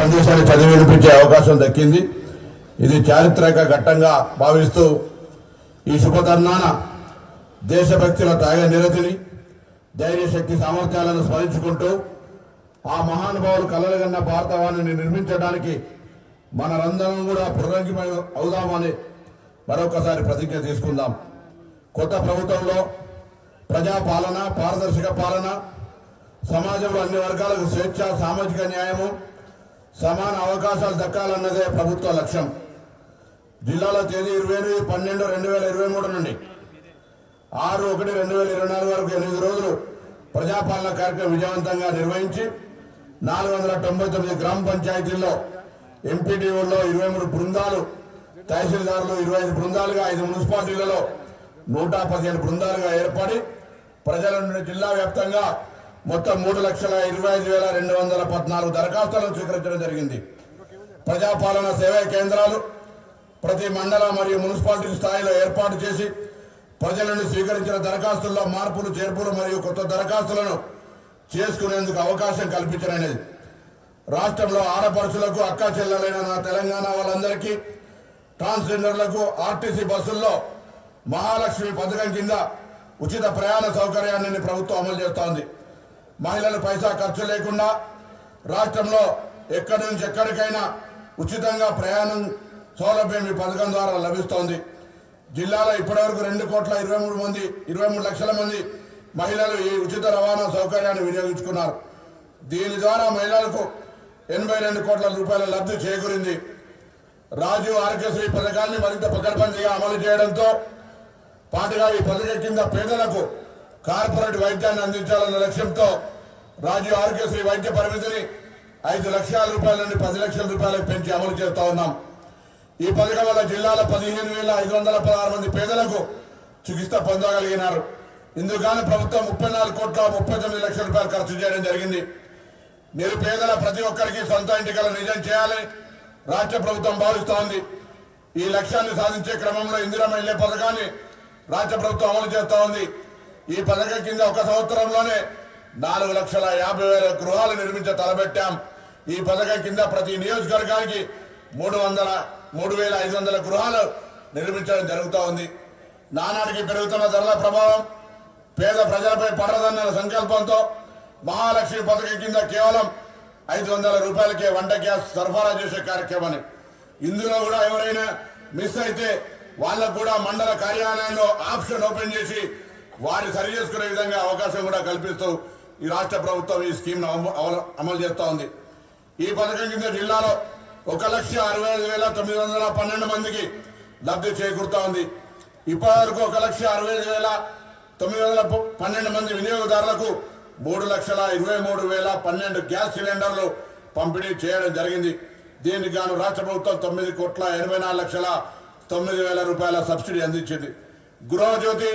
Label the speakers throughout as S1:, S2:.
S1: సందేశాన్ని చదివి వినిపించే అవకాశం దక్కింది. ఇది చారిత్రక ఘట్టంగా భావిస్తూ ఈ శుభతరుణాన దేశభక్తుల త్యాగ నిరతిని, ధైర్యశక్తి సామర్థ్యాలను స్మరించుకుంటూ ఆ మహానుభావులు కలలుగన్న భారతవాణిని నిర్మించడానికి మనందరం కూడా పునరంకితం అవుదామని మరొకసారి ప్రతిజ్ఞ తీసుకుందాం. కొత్త ప్రభుత్వంలో ప్రజాపాలన, పారదర్శక పాలన, సమాజంలో అన్ని వర్గాలకు స్వేచ్ఛ, సామాజిక న్యాయము, సమాన అవకాశాలు దక్కాలన్నదే ప్రభుత్వ లక్ష్యం. జిల్లాలో తేదీ 28/12/2023 నుండి 6/1/2024 వరకు 8 రోజులు ప్రజాపాలన కార్యక్రమం విజయవంతంగా నిర్వహించి 499 గ్రామ పంచాయతీల్లో ఎంపీటీఓల్లో 23 బృందాలు, తహసీల్దారులు 25 బృందాలుగా, 5 మున్సిపాలిటీలలో 115 బృందాలుగా ఏర్పడి ప్రజల నుండి జిల్లా వ్యాప్తంగా మొత్తం 3,25,214 దరఖాస్తులను స్వీకరించడం జరిగింది. ప్రజాపాలన సేవా కేంద్రాలు ప్రతి మండల మరియు మున్సిపాలిటీ స్థాయిలో ఏర్పాటు చేసి ప్రజల నుండి స్వీకరించిన దరఖాస్తుల్లో మార్పులు, చేర్పులు మరియు కొత్త దరఖాస్తులను చేసుకునేందుకు అవకాశం కల్పించడనేది. రాష్ట్రంలో ఆడపడుచులకు, అక్క చెల్లెలైన నా తెలంగాణ వాళ్ళందరికీ, ట్రాన్స్జెండర్లకు ఆర్టీసీ బస్సుల్లో మహాలక్ష్మి పథకం కింద ఉచిత ప్రయాణ సౌకర్యాన్ని ప్రభుత్వం అమలు చేస్తోంది. మహిళలు పైసా ఖర్చు లేకుండా రాష్ట్రంలో ఎక్కడి నుంచి ఎక్కడికైనా ఉచితంగా ప్రయాణం సౌలభ్యం ఈ పథకం ద్వారా లభిస్తోంది. జిల్లాలో ఇప్పటివరకు 2,23 లక్షల మంది మహిళలు ఈ ఉచిత రవాణా సౌకర్యాన్ని వినియోగించుకున్నారు. దీని ద్వారా మహిళలకు 82 కోట్ల రూపాయల లబ్ధి చేకూరింది. రాజీవ్ ఆరోగ్యశ్రీ పథకాన్ని మరింత పకడ్బందీగా అమలు చేయడంతో పాటుగా ఈ పథకం కింద పేదలకు కార్పొరేట్ వైద్యాన్ని అందించాలన్న లక్ష్యంతో రాజీవ్ ఆరోగ్యశ్రీ వైద్య పరిమితిని 5 లక్షల రూపాయల నుండి 10 లక్షల రూపాయలకు పెంచి అమలు చేస్తా ఉన్నాం. ఈ పథకం వల్ల జిల్లాలో 15,516 మంది పేదలకు చికిత్స పొందగలిగినారు. ఇందుకు ప్రభుత్వం 34,39 లక్షల రూపాయలు ఖర్చు చేయడం జరిగింది. నిరుపేదల ప్రతి ఒక్కరికి సొంత ఇంటికల నిజం చేయాలని రాష్ట్ర ప్రభుత్వం భావిస్తోంది. ఈ లక్ష్యాన్ని సాధించే క్రమంలో ఇందిరమ్మ ఇళ్ల పథకాన్ని రాష్ట్ర ప్రభుత్వం అమలు చేస్తూ ఉంది. ఈ పథకం కింద ఒక సంవత్సరంలోనే 4,50,000 గృహాలు నిర్మించ తలబెట్టాం. ఈ పథకం కింద ప్రతి నియోజకవర్గానికి 3,500 గృహాలు నిర్మించడం జరుగుతూ ఉంది. నానాటికి పెరుగుతున్న ధరల ప్రభావం పేద ప్రజలపై పడదన్న సంకల్పంతో మహాలక్ష్మి పథకం కింద కేవలం 500 రూపాయలకే వంట గ్యాస్ సరఫరా చేసే కార్యక్రమాన్ని, ఇందులో కూడా ఎవరైనా మిస్ అయితే వాళ్ళకు కూడా మండల కార్యాలయంలో ఆప్షన్ ఓపెన్ చేసి వారి సరి చేసుకునే విధంగా అవకాశం కూడా కల్పిస్తూ ఈ రాష్ట్ర ప్రభుత్వం ఈ స్కీమ్ అమలు చేస్తూ ఉంది. ఈ పథకం కింద జిల్లాలో 1,65,912 మందికి లబ్ధి చేకూరుతా ఉంది. ఇప్పటివరకు 1,65,912 మంది వినియోగదారులకు 3,23,012 గ్యాస్ సిలిండర్లు పంపిణీ చేయడం జరిగింది. దీనికి గాను రాష్ట్ర ప్రభుత్వం 9,84,09,000 రూపాయల సబ్సిడీ అందించింది. గృహజ్యోతి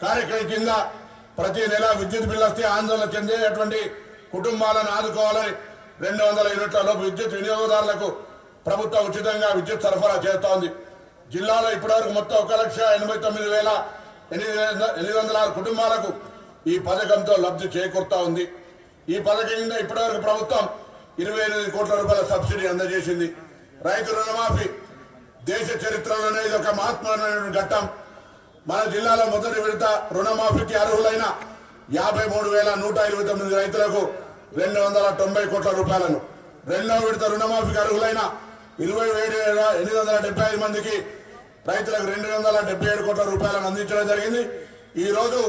S1: కార్యక్రమం కింద ప్రతి నెల విద్యుత్ బిల్లు వస్తే ఆందోళన చెందేటువంటి కుటుంబాలను ఆదుకోవాలని 200 యూనిట్ల లోపు విద్యుత్ వినియోగదారులకు ప్రభుత్వం ఉచితంగా విద్యుత్ సరఫరా చేస్తోంది. జిల్లాలో ఇప్పటివరకు మొత్తం 1,89,806 కుటుంబాలకు ఈ పథకంతో లబ్ధి చేకూరుతా ఉంది. ఈ పథకం కింద ఇప్పటివరకు ప్రభుత్వం 28 కోట్ల రూపాయల సబ్సిడీ అందజేసింది. రైతు రుణమాఫీ దేశ చరిత్రలోనే ఇది ఒక మహత్వమైన ఘట్టం. మన జిల్లాలో మొదటి విడత రుణమాఫీకి అర్హులైన 53,129 రైతులకు 290 కోట్ల రూపాయలను, రెండవ విడత రుణమాఫీకి అర్హులైన 27,875 మందికి రైతులకు 277 కోట్ల రూపాయలను అందించడం జరిగింది. ఈ రోజు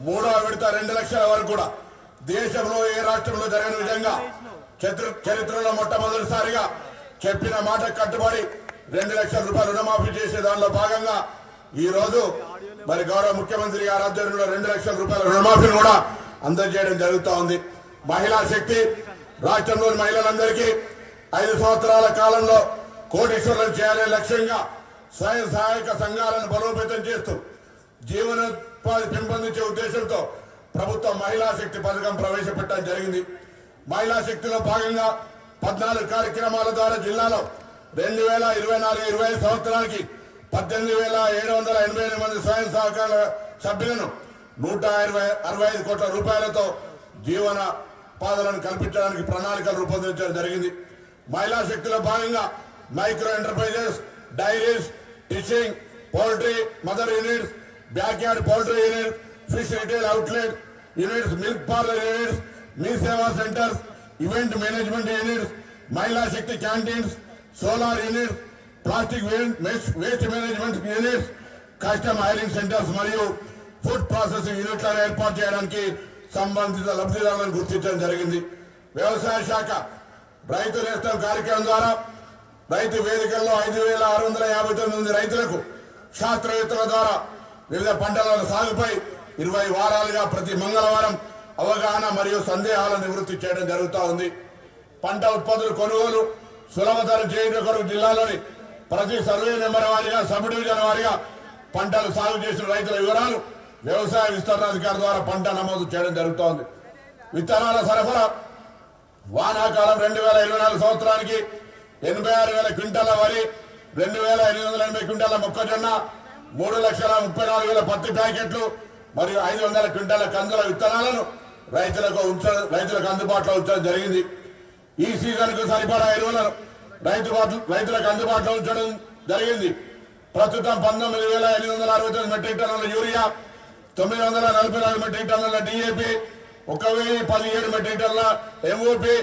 S1: మూడవ విడత 2 లక్షల వరకు కూడా దేశంలో ఏ రాష్ట్రంలో జరగని విధంగా చరిత్రలో మొట్టమొదటిసారిగా చెప్పిన మాట కట్టుబడి 2 లక్షల రూపాయలు రుణమాఫీ చేసే దానిలో భాగంగా ఈ రోజు మరి గౌరవ ముఖ్యమంత్రి గారి ఆధ్వర్యంలో 2 లక్షల రూపాయల రుణమాఫీని కూడా అందజేయడం జరుగుతూ ఉంది. మహిళా శక్తి రాష్ట్రంలోని మహిళలందరికీ 5 సంవత్సరాల కాలంలో కోటీశ్వరులను చేయాలనే లక్ష్యంగా స్వయం సహాయక సంఘాలను బలోపేతం చేస్తూ జీవనోపాధి పెంపొందించే ఉద్దేశంతో ప్రభుత్వం మహిళా శక్తి పథకం ప్రవేశపెట్టడం జరిగింది. మహిళా శక్తిలో భాగంగా 14 కార్యక్రమాల ద్వారా జిల్లాలో 2024-25 సంవత్సరానికి 18,788 మంది స్వయం సహకార సభ్యులను 165 కోట్ల రూపాయలతో జీవన పాదలను కల్పించడానికి ప్రణాళికలు రూపొందించడం జరిగింది. మహిళా శక్తిలో భాగంగా micro enterprises, dairies, fishing, poultry mother units, backyard poultry units, fish retail outlet units, milk parlour units, Mee Seva centres, event management units, Mahila Shakti canteens, solar units, plastic waste management units, custom hiring centres మరియు food processing యూనిట్లను ఏర్పాటు చేయడానికి సంబంధిత లబ్ధిదారులను గుర్తించడం జరిగింది. వ్యవసాయ శాఖ రైతు నేస్తం కార్యక్రమం ద్వారా రైతు వేదికల్లో 5,659 మంది రైతులకు శాస్త్రవేత్తల ద్వారా వివిధ పంటల సాగుపై 20 వారాలుగా ప్రతి మంగళవారం అవగాహన మరియు సందేహాల నివృత్తి చేయడం జరుగుతూ ఉంది. పంట ఉత్పత్తుల కొనుగోలు సులభతరం చేయడం కొరకు జిల్లాలోని ప్రతి సర్వే నెంబర్ వారీగా, సబ్ డివిజన్ వారీగా పంటలు సాగు చేసిన రైతుల వివరాలు వ్యవసాయ విస్తరణాధికారి ద్వారా పంట నమోదు చేయడం జరుగుతోంది. విత్తనాల సరఫరా వానాకాలం 2024 సంవత్సరానికి 86,000 క్వింటాల వరి, 2,880 క్వింటాల మొక్కజొన్న, 3,34,000 పత్తి ప్యాకెట్లు మరియు 500 క్వింటాల కందుల విత్తనాలను రైతులకు అందుబాటులో ఉంచడం జరిగింది. ఈ సీజన్ కు సరిపడా ఎరువులను రైతులకు అందుబాటులో ఉంచడం జరిగింది. ప్రస్తుతం 19,869 మెట్రిక్ టన్నుల యూరియా, 944 మెట్రిక్ టన్నుల డిఏపి, 1,017 మెట్రిక్ టన్నుల ఎంఓపి,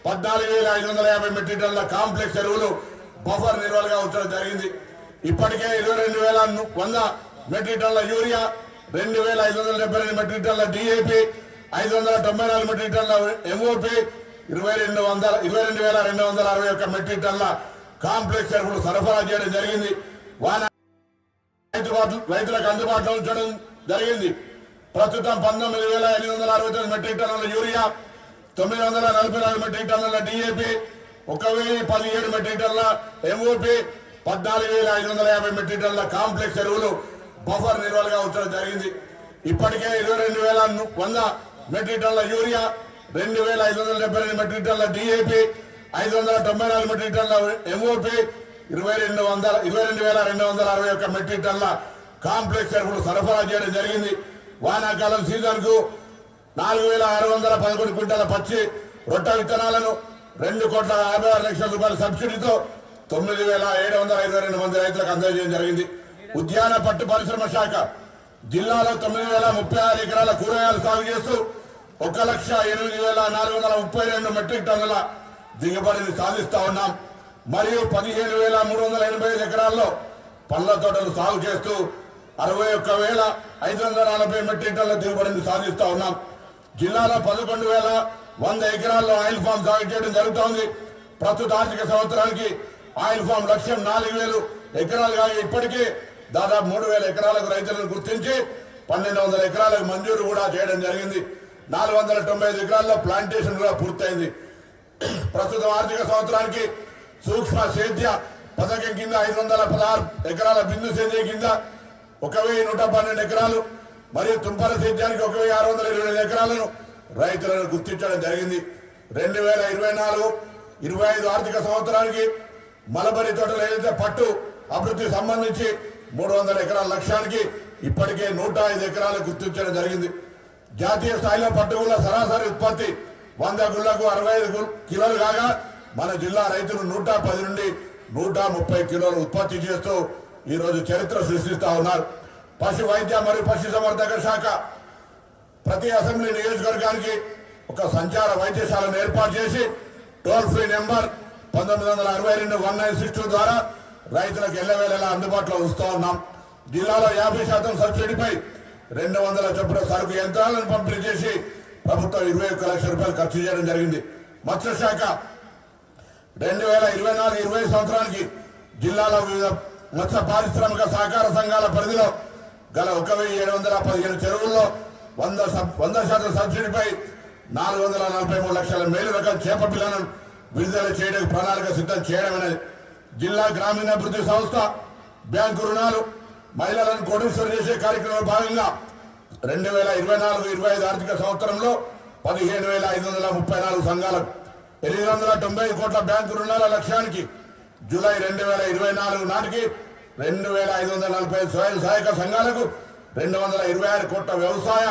S1: 14,550 మెట్రిక్ టన్నుల కాంప్లెక్స్ ఎరువులు బఫర్ నిల్వలుగా ఉంచడం జరిగింది. ఇప్పటికే 22,100 మెట్రిక్ టన్నుల యూరియా, 2,572 మెట్రిక్ టన్నుల డిఏపి, 594 మెట్రిక్ టన్నుల ఎంఓపి, 22,261 మెట్రిక్ టన్నుల కాంప్లెక్స్ ఎరువులు సరఫరా చేయడం జరిగింది. రైతులకు అందుబాటులో ఉంచడం జరిగింది. ప్రస్తుతం 19,869 మెట్రిక్ టన్నుల యూరియా, 944 మెట్రిక్ టన్నుల డిఏపి, 1,017 మెట్రిక్ టన్నుల ఎంఓపి, 14,550 మెట్రిక్ టన్నుల కాంప్లెక్స్ ఎరువులు బఫర్ నిల్వలుగా ఉంచడం జరిగింది. ఇప్పటికే 22,100 మెట్రిక్ టన్నుల యూరియా, 2,572 మెట్రిక్ టన్నుల డిఏపి, 594 మెట్రిక్ టన్నుల ఎంఓపి, 22,261 మెట్రిక్ టన్నుల కాంప్లెక్స్ ఎరువులు సరఫరా చేయడం జరిగింది. వానాకాలం సీజన్ కు 4,611 క్వింటాల పచ్చి రొట్ట విత్తనాలను 2,56,00,000 రూపాయల సబ్సిడీతో 9,722 మంది రైతులకు అందజేయడం జరిగింది. ఉద్యాన పట్టు పరిశ్రమ శాఖ జిల్లాలో 9,036 ఎకరాల కూరగాయలు సాగు చేస్తూ 1,08,432 మెట్రిక్ టన్నుల దిగుబడిని సాధిస్తా ఉన్నాం. మరియు 15,385 ఎకరాల్లో పళ్ళ తోటలు సాగు చేస్తూ 61,540 మెట్రిక్ టన్నుల దిగుబడిని సాధిస్తా ఉన్నాం. జిల్లాలో 11,100 ఎకరాల్లో ఆయిల్ ఫామ్ సాగు చేయడం జరుగుతోంది. ప్రస్తుత ఆర్థిక సంవత్సరానికి ఆయిల్ ఫామ్ లక్ష్యం 4,000 ఎకరాలుగా ఇప్పటికీ దాదాపు 3,000 ఎకరాలకు రైతులను గుర్తించి 1,200 ఎకరాలకు మంజూరు కూడా చేయడం జరిగింది. 495 ఎకరాల్లో ప్లాంటేషన్ కూడా పూర్తయింది. ప్రస్తుత ఆర్థిక సంవత్సరానికి సూక్ష్మ సేద్య పథకం కింద 516 ఎకరాల బిందు సేద్యం కింద 1,112 ఎకరాలు మరియు తుంపర సేద్యానికి 1,625 ఎకరాలను రైతులను గుర్తించడం జరిగింది. 2024-25 ఆర్థిక సంవత్సరానికి మలబరి తోటలు ఏదైతే పట్టు అభివృద్ధి సంబంధించి 300 ఎకరాల లక్ష్యానికి ఇప్పటికే 105 ఎకరాలు గుర్తించడం జరిగింది. జాతీయ స్థాయిలో పట్టుగుళ్ల సరాసరి ఉత్పత్తి 100 గుళ్లకు 65 కిలోలు కాగా మన జిల్లా రైతులు 110 నుండి 130 కిలోలు ఉత్పత్తి చేస్తూ ఈ రోజు చరిత్ర సృష్టిస్తా ఉన్నారు. పశు వైద్య మరియు పశు సంవర్ధక శాఖ ప్రతి అసెంబ్లీ నియోజకవర్గానికి ఒక సంచార వైద్యశాలను ఏర్పాటు చేసి టోల్ ఫ్రీ నెంబర్ 1962-1962 ద్వారా రైతులకు ఎల్లవేళలా అందుబాటులో ఉంచుతా ఉన్నాం. జిల్లాలో 50% సబ్సిడీపై 200 చొప్పున సరుకు యంత్రాలను పంపిణీ చేసి ప్రభుత్వం 21 లక్షల రూపాయలు ఖర్చు చేయడం జరిగింది. మత్స్యశాఖ 2024-25 సంవత్సరానికి జిల్లాలో వివిధ మత్స్య పారిశ్రామిక సహకార సంఘాల పరిధిలో గల 1,715 చెరువుల్లో 100% సబ్సిడీపై 443 లక్షల మేలు రకం చేప పిల్లలను విడుదల చేయడానికి ప్రణాళిక సిద్ధం చేయడమనేది. జిల్లా గ్రామీణాభివృద్ధి సంస్థ బ్యాంకు రుణాలు మహిళలను కోటీశ్వరం చేసే కార్యక్రమంలో భాగంగా 2024-25 ఆర్థిక సంవత్సరంలో 15,534 సంఘాలకు 890 కోట్ల బ్యాంకు రుణాల లక్ష్యానికి జూలై 2024 నాటికి 2,540 స్వయం సహాయక సంఘాలకు 226 కోట్ల వ్యవసాయ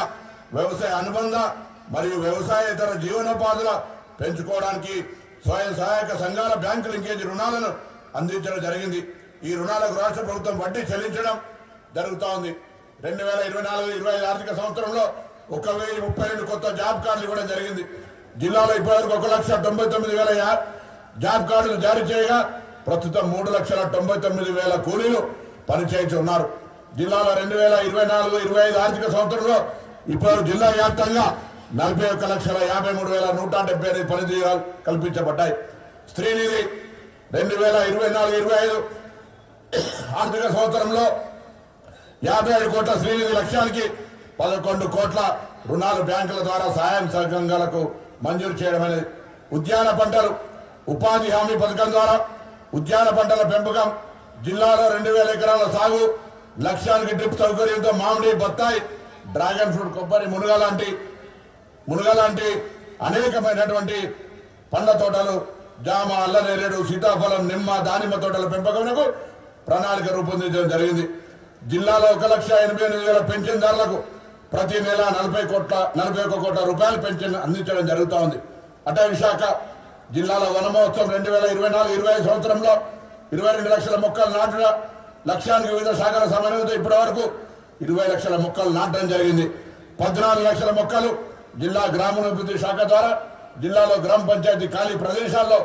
S1: అనుబంధ మరియు వ్యవసాయేతర జీవనోపాధుల పెంచుకోవడానికి స్వయం సహాయక సంఘాల బ్యాంకు లింకేజ్ రుణాలను అందించడం జరిగింది. ఈ రుణాలకు రాష్ట్ర ప్రభుత్వం వడ్డీ చెల్లించడం జరుగుతూ ఉంది. 2024-25 ఆర్థిక సంవత్సరంలో 1032 కొత్త జాబ్ కార్డులు ఇవ్వడం జరిగింది. జిల్లాలో ఇప్పటివరకు 1,99,000 జాబ్ కార్డులు జారీ చేయగా ప్రస్తుతం 3,99,000 కూలీలు పనిచేయించి ఉన్నారు. జిల్లాలో 2024-25 ఆర్థిక సంవత్సరంలో ఇప్పుడు జిల్లా వ్యాప్తంగా 41,53,178 పనితీరాలు కల్పించబడ్డాయి. స్త్రీనిధి 2024-25 ఆర్థిక సంవత్సరంలో 57 కోట్ల శ్రీనిధి లక్ష్యానికి 11 కోట్ల రుణాలు బ్యాంకుల ద్వారా సహాయం సంఘాలకు మంజూరు చేయడం అనేది. ఉద్యాన పంటలు ఉపాధి హామీ పథకం ద్వారా ఉద్యాన పంటల పెంపకం జిల్లాలో 2,000 ఎకరాల సాగు లక్ష్యానికి డ్రిప్ సౌకర్యంతో మామిడి, బత్తాయి, డ్రాగన్ ఫ్రూట్, కొబ్బరి, మునగ లాంటి అనేకమైనటువంటి పండ్ల తోటలు, జామ, అల్లనేరేడు, సీతాఫలం, నిమ్మ, దానిమ్మ తోటల పెంపకంకు ప్రణాళిక రూపొందించడం జరిగింది. జిల్లాలో 1,88,000 పెన్షన్దారులకు ప్రతి నెల 41 కోట్ల రూపాయల పెన్షన్ అందించడం జరుగుతూ ఉంది. అటవీ శాఖ జిల్లాలో వన మహోత్సవం 2024-25 సంవత్సరంలో 22 లక్షల మొక్కలు నాటడం లక్ష్యానికి వివిధ శాఖల సమన్వయంతో ఇప్పటి వరకు 20 లక్షల మొక్కలు నాటడం జరిగింది. 14 లక్షల మొక్కలు జిల్లా గ్రామీణాభివృద్ధి శాఖ ద్వారా జిల్లాలో గ్రామ పంచాయతీ ఖాళీ ప్రదేశాల్లో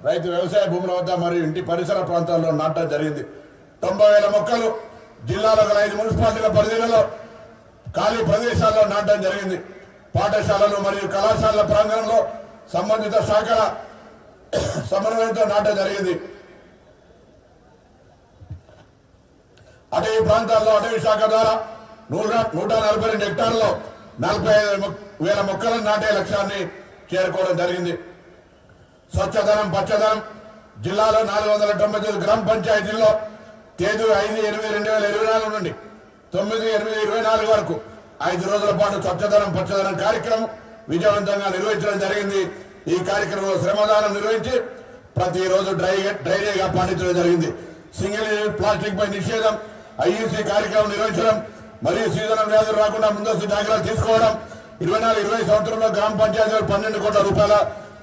S1: రైతు వ్యవసాయ భూముల వద్ద మరియు ఇంటి పరిసర ప్రాంతాల్లో నాటడం జరిగింది. 90,000 మొక్కలు జిల్లాలో 5 మున్సిపాలిటీల పరిధిలో ఖాళీ ప్రదేశాల్లో నాటడం జరిగింది. పాఠశాలలు మరియు కళాశాలల ప్రాంగణంలో సంబంధిత శాఖల సమన్వయంతో నాటడం జరిగింది. అటవీ ప్రాంతాల్లో అటవీ శాఖ ద్వారా 142 హెక్టార్లలో 45,000 మొక్కలను నాటే లక్ష్యాన్ని చేరుకోవడం జరిగింది. స్వచ్ఛదనం పచ్చదనం జిల్లాలో 499 గ్రామ పంచాయతీల్లో తేదీ 5/8/2024 నుండి 9/8/24 వరకు 5 రోజుల పాటు స్వచ్ఛదనం పచ్చదనం కార్యక్రమం విజయవంతంగా నిర్వహించడం జరిగింది. ఈ కార్యక్రమంలో శ్రమదానం నిర్వహించి ప్రతిరోజు డ్రైడేగా పాటించడం జరిగింది. సింగిల్ యూజ్ ప్లాస్టిక్ పై నిషేధం, ఐఈసీ కార్యక్రమం నిర్వహించడం మరియు సీజనల్ వ్యాధులు రాకుండా ముందస్తు జాగ్రత్తలు తీసుకోవడం. 24-20 సంవత్సరంలో గ్రామ పంచాయతీలు 12 కోట్ల రూపాయల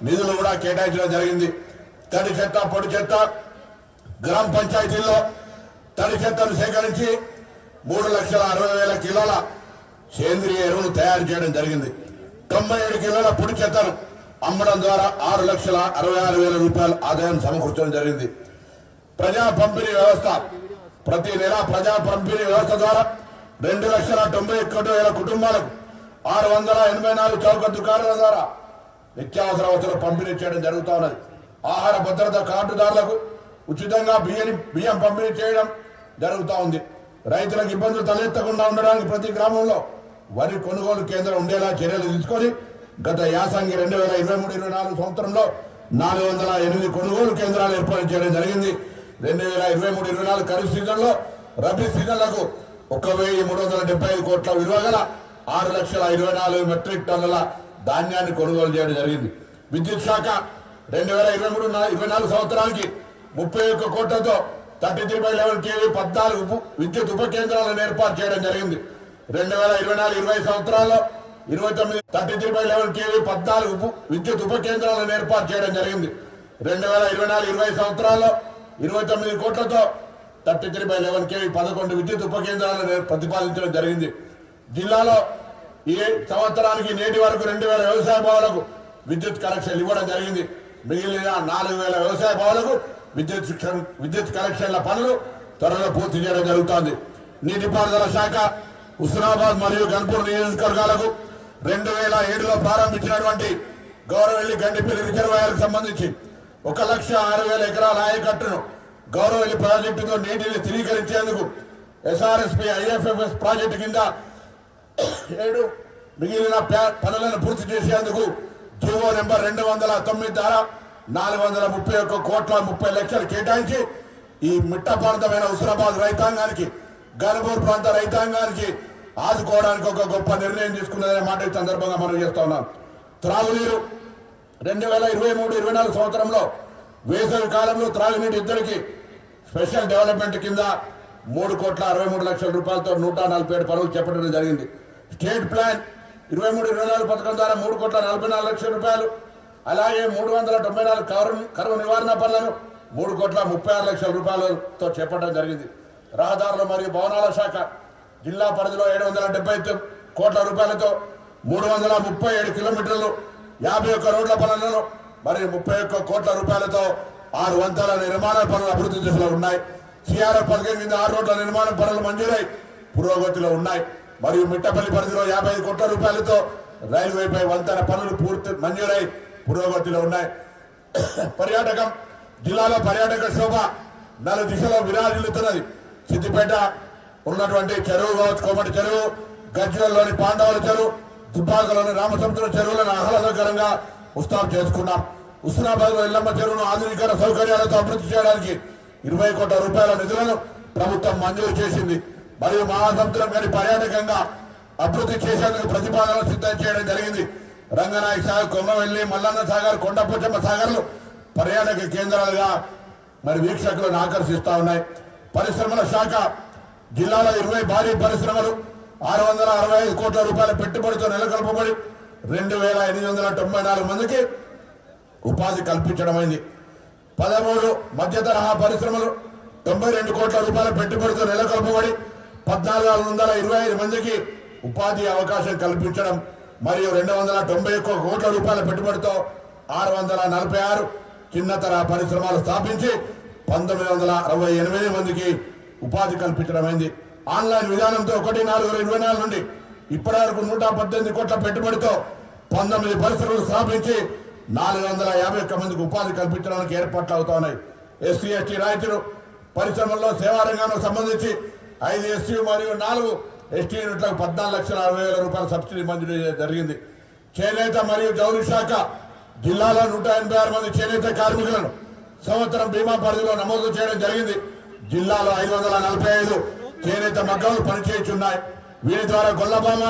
S1: నిధులు కూడా కేటాయించడం జరిగింది. తడి చెత్త, పొడి చెత్త గ్రామ పంచాయతీల్లో తడి చెత్తను సేకరించి 3,60,000 కిలోల సేంద్రియ ఎరువును తయారు చేయడం జరిగింది. 97 కిలోల పొడి చెత్తను అమ్మడం ద్వారా 6,66,000 రూపాయల ఆదాయం సమకూర్చడం జరిగింది. ప్రజా పంపిణీ వ్యవస్థ ప్రతి నెల ప్రజా పంపిణీ వ్యవస్థ ద్వారా 2,91,000 కుటుంబాలకు 684 చౌక దుకాణాల ద్వారా నిత్యావసర వస్తువులు పంపిణీ చేయడం జరుగుతూ ఉన్నది. ఆహార భద్రత కార్డుదారులకు ఉచితంగా బియ్యం పంపిణీ చేయడం జరుగుతూ ఉంది. రైతులకు ఇబ్బందులు తలెత్తకుండా ఉండడానికి ప్రతి గ్రామంలో వరి కొనుగోలు కేంద్రం ఉండేలా చర్యలు తీసుకొని గత యాసంగి 2023-24 సంవత్సరంలో 408 కొనుగోలు కేంద్రాలు ఏర్పాటు చేయడం జరిగింది. 2023-24 ఖరీఫ్ సీజన్లో రబీ సీజన్లకు 1,375 కోట్ల విలువ గల 6,24,000 మెట్రిక్ టన్నుల ధాన్యాన్ని కొనుగోలు చేయడం జరిగింది. విద్యుత్ శాఖ 2023-24 సంవత్సరానికి 31 కోట్లతో 33/11 kV 14 విద్యుత్ ఉప కేంద్రాలను ఏర్పాటు చేయడం జరిగింది. 2024-25 సంవత్సరాల్లో 33/11 kV 14 విద్యుత్ ఉప కేంద్రాలను ఏర్పాటు చేయడం జరిగింది. 2024-25 సంవత్సరాల్లో 29 కోట్లతో 33/11 kV 11 విద్యుత్ ఉప కేంద్రాలను ప్రతిపాదించడం జరిగింది. జిల్లాలో ఈ సంవత్సరానికి నేటి వరకు 2,000 వ్యవసాయ భవనాలకు విద్యుత్ కనెక్షన్లు ఇవ్వడం జరిగింది. మిగిలిన 4,000 వ్యవసాయ భవనాలకు విద్యుత్ కనెక్షన్ల పనులు త్వరలో పూర్తి చేయడం జరుగుతోంది. నీటిపారుదల శాఖ హుస్నాబాద్ మరియు గన్పూర్ నియోజకవర్గాలకు 2007లో ప్రారంభించినటువంటి గౌరవెల్లి గండిపల్లి రిజర్వాయర్కు సంబంధించి 1,06,000 ఎకరాల ఆయకట్టును గౌరవెల్లి ప్రాజెక్టుతో నీటిని స్థిరీకరించేందుకు ఎస్ఆర్ఎస్పీ ఐఎఫ్ఎఫ్ఎస్ ప్రాజెక్టు కింద 7 మిగిలిన పనులను పూర్తి చేసేందుకు జీవో నెంబర్ 209 ద్వారా 431 కోట్ల 30 లక్షలు కేటాయించి ఈ మిట్ట ప్రాంతమైన హుస్నాబాద్ రైతాంగానికి గన్పూర్ ప్రాంత రైతాంగానికి ఆదుకోవడానికి ఒక గొప్ప నిర్ణయం తీసుకున్నదనే మాట ఈ సందర్భంగా మనం చేస్తా ఉన్నాం. త్రాగునీరు 2023-24 సంవత్సరంలో వేసవి కాలంలో త్రాగునీటి ఇద్దరికి స్పెషల్ డెవలప్మెంట్ కింద 3,63 లక్షల రూపాయలతో 147 పనులు చేపట్టడం జరిగింది. స్టేట్ ప్లాన్ 23-24 పథకం ద్వారా 3,44 లక్షల రూపాయలు, అలాగే 394 కరువు నివారణ పనులను 3,36,00,000 రూపాయలతో చేపట్టడం జరిగింది. రహదారులు మరియు భవనాల శాఖ జిల్లా పరిధిలో 770 కోట్ల రూపాయలతో 337 కిలోమీటర్లు 51 రోడ్ల పనులను మరియు 31 కోట్ల రూపాయలతో 6 వంతెనల నిర్మాణ పనులు అభివృద్ధి దిశలో ఉన్నాయి. సిఆర్ఎఫ్ పథకం కింద 6 రోడ్ల నిర్మాణ పనులు మంజూరై పురోగతిలో ఉన్నాయి. మరియు మిట్టపల్లి పరిధిలో 55 కోట్ల రూపాయలతో రైల్వేపై వంతెన పనులు పూర్తి మంజూరై పురోగతిలో ఉన్నాయి. పర్యాటకం జిల్లాలో పర్యాటక శోభ 4 దిశలో విరాజిల్లుతున్నది. సిద్దిపేట ఉన్నటువంటి చెరువు కావచ్చు, కోమటి చెరువు, గజ్వేల్లోని పాండవుల చెరువు, దుబ్బాకలోని రామసముద్రం చెరువులను ఆహ్లాదకరంగా ముస్తాబు చేసుకున్నాం. హుస్నాబాద్ ఎల్లమ్మ చెరువును ఆధునికర సౌకర్యాలతో అభివృద్ధి చేయడానికి 20 కోట్ల రూపాయల నిధులను ప్రభుత్వం మంజూరు చేసింది. మరియు మహాసముద్రం గారి పర్యాటకంగా అభివృద్ధి చేసేందుకు ప్రతిపాదనలు సిద్ధం చేయడం జరిగింది. రంగనాయక సాగర్, కొమ్మవెల్లి, మల్లన్న సాగర్, కొండపోచమ్మ సాగర్లు పర్యాటక కేంద్రాలుగా మరి వీక్షకులను ఆకర్షిస్తా ఉన్నాయి. పరిశ్రమల శాఖ జిల్లాలో 20 భారీ పరిశ్రమలు 665 కోట్ల రూపాయల పెట్టుబడితో నెలకొల్పబడి 2,894 మందికి ఉపాధి కల్పించడమైంది. 13 మధ్య తరహా పరిశ్రమలు 92 కోట్ల రూపాయల పెట్టుబడితో నెలకొల్పబడి 1,425 మందికి ఉపాధి అవకాశం కల్పించడం మరియు 291 కోట్ల రూపాయల పెట్టుబడితో 646 చిన్న తరహా పరిశ్రమలు స్థాపించి 1,968 మందికి ఉపాధి కల్పించడమైంది. ఆన్లైన్ విధానంతో 1/4/2024 నుండి ఇప్పటి వరకు 118 కోట్ల పెట్టుబడితో 19 పరిశ్రమలు స్థాపించి 451 మందికి ఉపాధి కల్పించడానికి ఏర్పాట్లు అవుతా ఉన్నాయి. ఎస్సీ ఎస్టీ రాయితీలు పరిశ్రమల్లో సేవా రంగానికి సంబంధించి 5 ఎస్సీ మరియు 4 ఎస్టీ యూనిట్లకు 14,60,000 రూపాయల సబ్సిడీ మంజూరు జరిగింది. చేనేత మరియు జౌళి శాఖ జిల్లాలో 186 మంది చేనేత కార్మికులను సంవత్సరం బీమా పరిధిలో నమోదు చేయడం జరిగింది. జిల్లాలో 545 చేనేత మగ్గాలు పనిచేయుచున్నాయి. వీరి ద్వారా గొల్లబామ,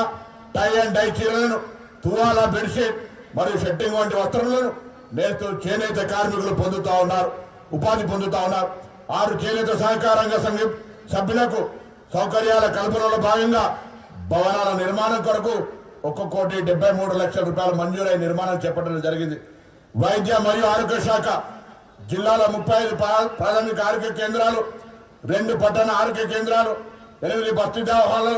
S1: టై అండ్ డై చీరలను, తువాల, బెడ్షీట్ మరియు షెట్టింగ్ వంటి వస్త్రములను నేస్తూ చేనేత కార్మికులు ఉపాధి పొందుతా ఉన్నారు. 6 చేనేత సహకారంగ సంఘం సభ్యులకు సౌకర్యాల కల్పనలో భాగంగా భవనాల నిర్మాణం కొరకు 1,73,00,000 రూపాయలు మంజూరై నిర్మాణం చేపట్టడం జరిగింది. వైద్య మరియు ఆరోగ్య శాఖ జిల్లాలో 35 ప్రాథమిక ఆరోగ్య కేంద్రాలు, 2 పట్టణ ఆరోగ్య కేంద్రాలు, 8 బస్తీ దవాఖానాలు,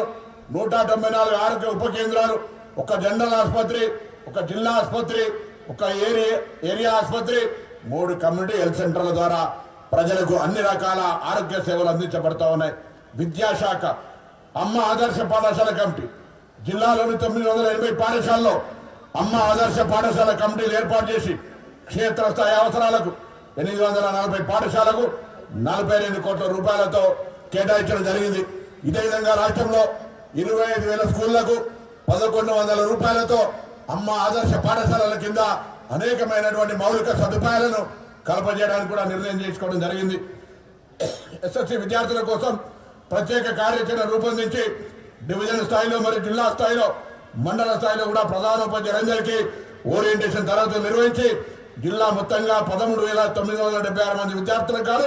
S1: 194 ఆరోగ్య ఉప కేంద్రాలు, 1 జనరల్ ఆసుపత్రి, 1 జిల్లా ఆసుపత్రి, 1 ఏరియా ఆసుపత్రి, 3 కమ్యూనిటీ హెల్త్ సెంటర్ల ద్వారా ప్రజలకు అన్ని రకాల ఆరోగ్య సేవలు అందించబడతా ఉన్నాయి. విద్యాశాఖ అమ్మ ఆదర్శ పాఠశాల కమిటీ జిల్లాలోని 980 పాఠశాలలో అమ్మ ఆదర్శ పాఠశాల కమిటీలు ఏర్పాటు చేసి క్షేత్రస్థాయి అవసరాలకు 840 పాఠశాలకు 42 కోట్ల రూపాయలతో కేటాయించడం జరిగింది. ఇదే విధంగా రాష్ట్రంలో 25,000 స్కూళ్లకు 1,100 రూపాయలతో అమ్మ ఆదర్శ పాఠశాలల కింద అనేకమైనటువంటి మౌలిక సదుపాయాలను కల్పజేయడానికి కూడా నిర్ణయం చేసుకోవడం జరిగింది. ఎస్ఎస్సీ విద్యార్థుల కోసం ప్రత్యేక కార్యాచరణ రూపొందించి డివిజన్ స్థాయిలో మరియు జిల్లా స్థాయిలో మండల స్థాయిలో కూడా ప్రధానోపాధ్యాయులందరికీ ఓరియంటేషన్ తరగతులు నిర్వహించి జిల్లా మొత్తంగా 13,976 మంది విద్యార్థులకు గాను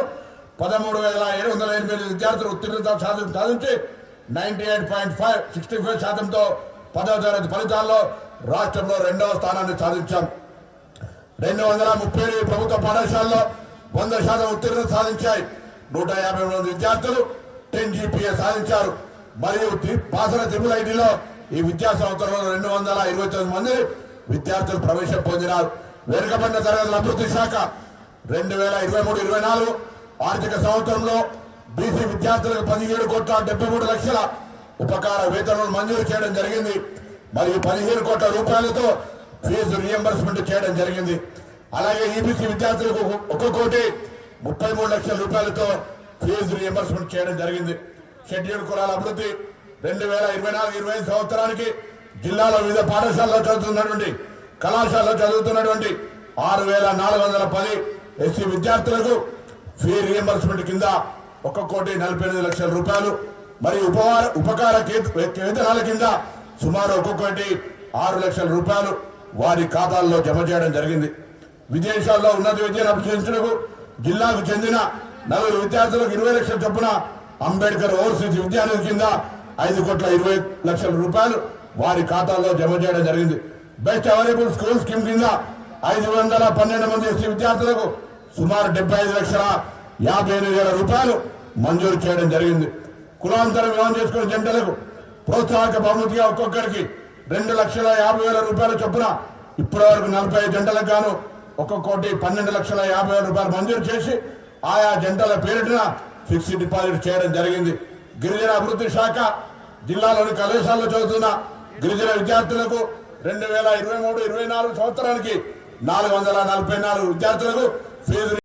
S1: 13,788 విద్యార్థులు ఉత్తీర్ణత సాధించి 98.65% 10వ తరగతి ఫలితాల్లో రాష్ట్రంలో 2వ స్థానాన్ని సాధించాం. 237 ప్రభుత్వ పాఠశాలలో 100% ఉత్తీర్ణత సాధించాయి. 150 మంది విద్యార్థులు 10 GPA సాధించారు. మరియు బాసర త్రిపుల్ ఐటీలో ఈ విద్యా సంవత్సరంలో 229 మంది విద్యార్థులు ప్రవేశం పొందినారు. వెనుకబడిన తరగతుల అభివృద్ధి శాఖ 2023-24 ఆర్థిక సంవత్సరంలో బీసీ విద్యార్థులకు 17,73,00,000 ఉపకార వేతనాలు మంజూరు చేయడం జరిగింది. మరియు 15 కోట్ల రూపాయలతో ఫీజు రియంబర్స్మెంట్ చేయడం జరిగింది. అలాగే ఈబీసీ విద్యార్థులకు 1,33,00,000 రూపాయలతో ఫీజు రియంబర్స్మెంట్ చేయడం జరిగింది. షెడ్యూల్ కులాల అభివృద్ధి 2024-25 సంవత్సరానికి జిల్లాలో వివిధ పాఠశాలలో చదువుతున్నటువంటి కళాశాలలో చదువుతున్నటువంటి 6,410 ఎస్సీ విద్యార్థులకు ఫీ రియంబర్స్మెంట్ కింద 1,48,00,000 రూపాయలు మరియు ఉపకార వేతనాల కింద సుమారు 1,6,00,000 రూపాయలు వారి ఖాతాల్లో జమ చేయడం జరిగింది. విదేశాల్లో ఉన్నత విద్యను అభ్యసించడానికి జిల్లాకు చెందిన 4 విద్యార్థులకు 20 లక్షల చొప్పున అంబేద్కర్ ఓవర్సీస్ విద్యానిధి కింద 5,20,00,000 రూపాయలు వారి ఖాతాల్లో జమ చేయడం జరిగింది. బెస్ట్ అవైలబుల్ స్కూల్ స్కీమ్ కింద 512 మంది ఎస్సీ విద్యార్థులకు సుమారు 75,58,000 రూపాయలు మంజూరు చేయడం జరిగింది. కులాంతర వివాహం చేసుకున్న జంటలకు ప్రోత్సాహక బహుమతిగా ఒక్కొక్కరికి 2,50,000 రూపాయల చొప్పున ఇప్పటి వరకు 40 జంటలకు గాను 1,12,50,000 రూపాయలు మంజూరు చేసి ఆయా జంటల పేరిట ఫిక్స్డ్ డిపాజిట్ చేయడం జరిగింది. గిరిజన అభివృద్ధి శాఖ జిల్లాలోని కళాశాలలో చదువుతున్న గిరిజన విద్యార్థులకు 2023-24 సంవత్సరానికి 444 విద్యార్థులకు ఫీజు